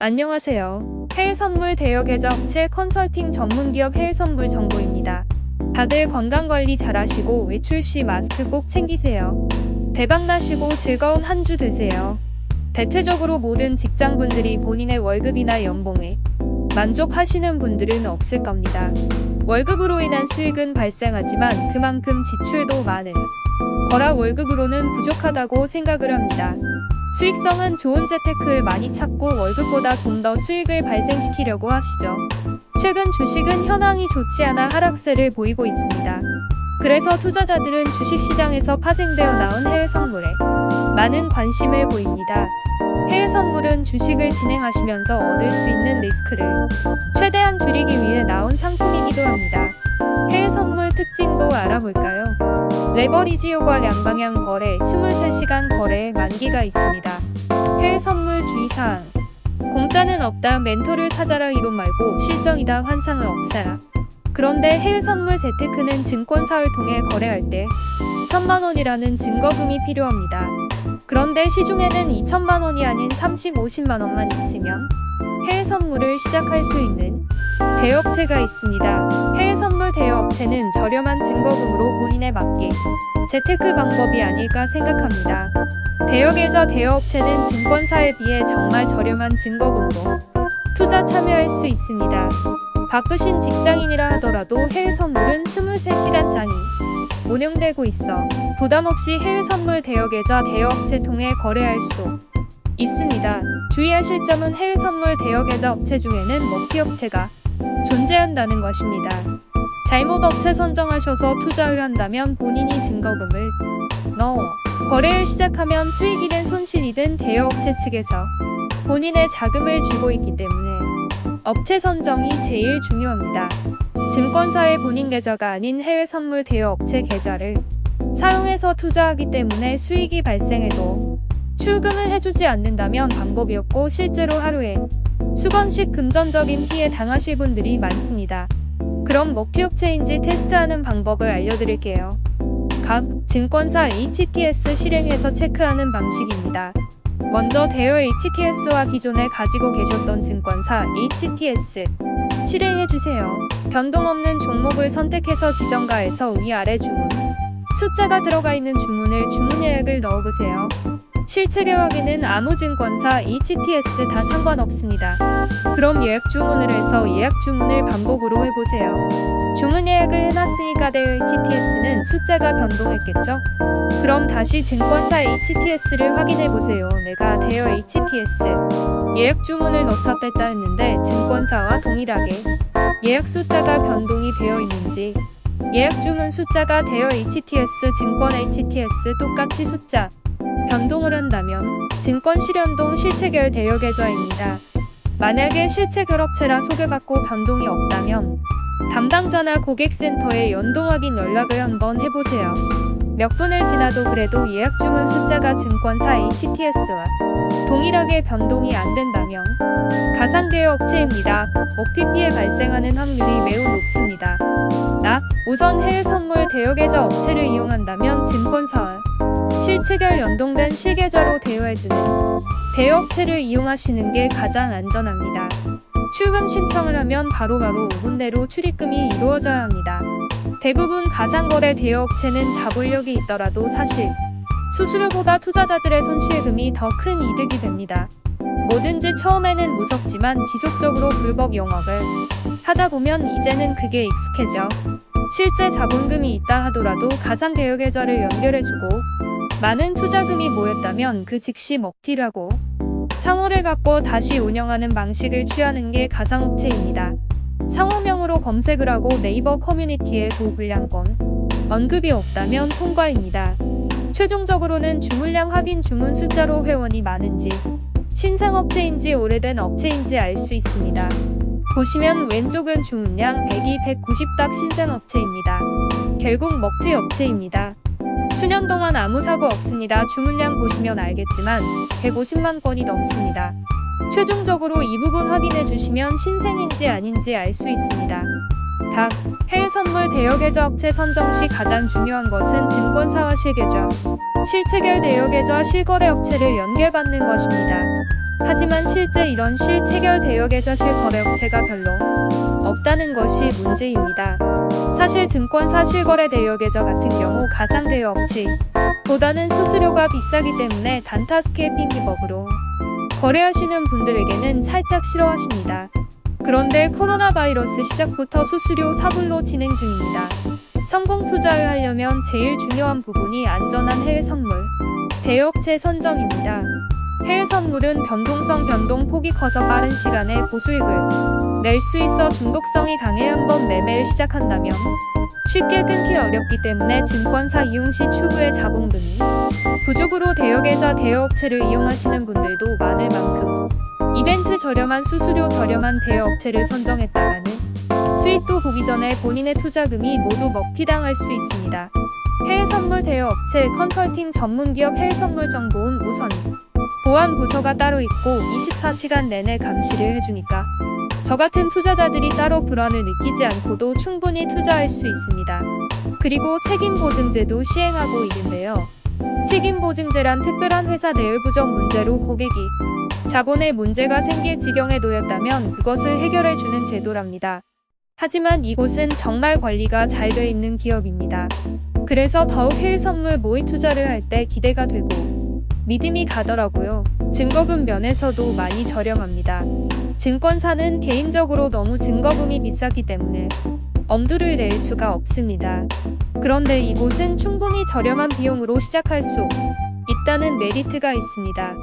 안녕하세요. 해외선물 대여계좌업체 컨설팅 전문기업 해외선물 정보입니다. 다들 건강관리 잘하시고 외출 시 마스크 꼭 챙기세요. 대박나시고 즐거운 한 주 되세요. 대체적으로 모든 직장분들이 본인의 월급이나 연봉에 만족하시는 분들은 없을 겁니다. 월급으로 인한 수익은 발생하지만 그만큼 지출도 많은 거라 월급으로는 부족하다고 생각을 합니다. 수익성은 좋은 재테크를 많이 찾고 월급보다 좀 더 수익을 발생시키려고 하시죠. 최근 주식은 현황이 좋지 않아 하락세를 보이고 있습니다. 그래서 투자자들은 주식시장에서 파생되어 나온 해외 선물에 많은 관심을 보입니다. 해외 선물은 주식을 진행하시면서 얻을 수 있는 리스크를 최대한 줄이기 위해 나온 상품이기도 합니다. 해외 선물 특징도 알아볼까요? 레버리지 효과 양방향 거래 23시간 거래에 만기가 있습니다. 해외 선물 주의사항 공짜는 없다. 멘토를 찾아라 이론 말고 실정이다. 환상을 없애라. 그런데 해외 선물 재테크는 증권사를 통해 거래할 때 1,000만 원이라는 증거금이 필요합니다. 그런데 시중에는 2,000만 원이 아닌 50만 원만 있으면 해외 선물을 시작할 수 있는 대여업체가 있습니다. 해외 선물 대여업체는 저렴한 증거금으로 본인에 맞게 재테크 방법이 아닐까 생각합니다. 대여계좌 대여업체는 증권사에 비해 정말 저렴한 증거금으로 투자 참여할 수 있습니다. 바쁘신 직장인이라 하더라도 해외 선물은 23시간장이 운영되고 있어 부담없이 해외 선물 대여계좌 대여업체 통해 거래할 수 있습니다. 주의하실 점은 해외 선물 대여계좌 업체 중에는 먹튀업체가 존재한다는 것입니다. 잘못 업체 선정하셔서 투자를 한다면 본인이 증거금을 넣어 거래를 시작하면 수익이든 손실이든 대여업체 측에서 본인의 자금을 쥐고 있기 때문에 업체 선정이 제일 중요합니다. 증권사의 본인 계좌가 아닌 해외 선물 대여업체 계좌를 사용해서 투자하기 때문에 수익이 발생해도 출금을 해주지 않는다면 방법이 없고 실제로 하루에 수건씩 금전적인 피해 당하실 분들이 많습니다. 그럼 먹튀업체인지 테스트하는 방법을 알려드릴게요. 갑, 증권사 HTS 실행해서 체크하는 방식입니다. 먼저 대여 HTS와 기존에 가지고 계셨던 증권사 HTS 실행해주세요. 변동 없는 종목을 선택해서 지정가에서 위아래 주문 숫자가 들어가 있는 주문을 주문 예약을 넣어보세요. 실체결 확인은 아무 증권사 HTS 다 상관없습니다. 그럼 예약 주문을 해서 예약 주문을 반복으로 해보세요. 주문 예약을 해놨으니까 대여 HTS는 숫자가 변동했겠죠? 그럼 다시 증권사 HTS를 확인해보세요. 내가 대여 HTS 예약 주문을 넣다 뺐다 했는데 증권사와 동일하게 예약 숫자가 변동이 되어 있는지 예약 주문 숫자가 대여 HTS, 증권 HTS 똑같이 숫자 변동을 한다면 증권 실현동 실체결 대여 계좌입니다. 만약에 실체결 업체라 소개받고 변동이 없다면 담당자나 고객센터에 연동 확인 연락을 한번 해보세요. 몇 분을 지나도 그래도 예약 주문 숫자가 증권사 HTS와 동일하게 변동이 안 된다면 가상 대여 업체입니다. 먹튀 피해 발생하는 확률이 매우 높습니다. 우선 해외 선물 대여 계좌 업체를 이용한다면 증권사와 실체결 연동된 실계좌로 대여해주는 대여업체를 이용하시는 게 가장 안전합니다. 출금 신청을 하면 바로바로 5분 내로 출입금이 이루어져야 합니다. 대부분 가상거래 대여업체는 자본력이 있더라도 사실 수수료보다 투자자들의 손실금이 더 큰 이득이 됩니다. 뭐든지 처음에는 무섭지만 지속적으로 불법 영업을 하다 보면 이제는 그게 익숙해져 실제 자본금이 있다 하더라도 가상 대여 계좌를 연결해주고 많은 투자금이 모였다면 그 즉시 먹튀라고 상호를 받고 다시 운영하는 방식을 취하는 게 가상업체입니다. 상호명으로 검색을 하고 네이버 커뮤니티에 고불량권 언급이 없다면 통과입니다. 최종적으로는 주문량 확인 주문 숫자로 회원이 많은지 신생업체인지 오래된 업체인지 알 수 있습니다. 보시면 왼쪽은 주문량 102, 190딱 신생업체입니다. 결국 먹튀 업체입니다. 수년 동안 아무 사고 없습니다. 주문량 보시면 알겠지만 150만 건이 넘습니다. 최종적으로 이 부분 확인해 주시면 신생인지 아닌지 알 수 있습니다. 답. 해외 선물 대여 계좌 업체 선정 시 가장 중요한 것은 증권사와 실계좌, 실체결 대여 계좌 실거래 업체를 연결받는 것입니다. 하지만 실제 이런 실체결 대여계좌 실거래업체가 별로 없다는 것이 문제입니다. 사실 증권사 실거래 대여계좌 같은 경우 가상 대여업체보다는 수수료가 비싸기 때문에 단타 스캐핑 기법으로 거래하시는 분들에게는 살짝 싫어하십니다. 그런데 코로나 바이러스 시작부터 수수료 사불로 진행 중입니다. 성공 투자를 하려면 제일 중요한 부분이 안전한 해외 선물 대여업체 선정입니다. 해외 선물은 변동성 변동폭이 커서 빠른 시간에 고수익을 낼 수 있어 중독성이 강해 한번 매매를 시작한다면 쉽게 끊기 어렵기 때문에 증권사 이용 시 추후에 자본금이 부족으로 대여계좌 대여업체를 이용하시는 분들도 많을 만큼 이벤트 저렴한 수수료 저렴한 대여업체를 선정했다가는 수익도 보기 전에 본인의 투자금이 모두 먹튀당할 수 있습니다. 해외 선물 대여업체 컨설팅 전문기업 해외 선물 정보은 우선 보안 부서가 따로 있고 24시간 내내 감시를 해주니까 저 같은 투자자들이 따로 불안을 느끼지 않고도 충분히 투자할 수 있습니다. 그리고 책임보증제도 시행하고 있는데요. 책임보증제란 특별한 회사 내의 부정 문제로 고객이 자본에 문제가 생길 지경에 놓였다면 그것을 해결해주는 제도랍니다. 하지만 이곳은 정말 관리가 잘 돼 있는 기업입니다. 그래서 더욱 해외 선물 모의 투자를 할 때 기대가 되고 믿음이 가더라고요. 증거금 면에서도 많이 저렴합니다. 증권사는 개인적으로 너무 증거금이 비싸기 때문에 엄두를 낼 수가 없습니다. 그런데 이곳은 충분히 저렴한 비용으로 시작할 수 있다는 메리트가 있습니다.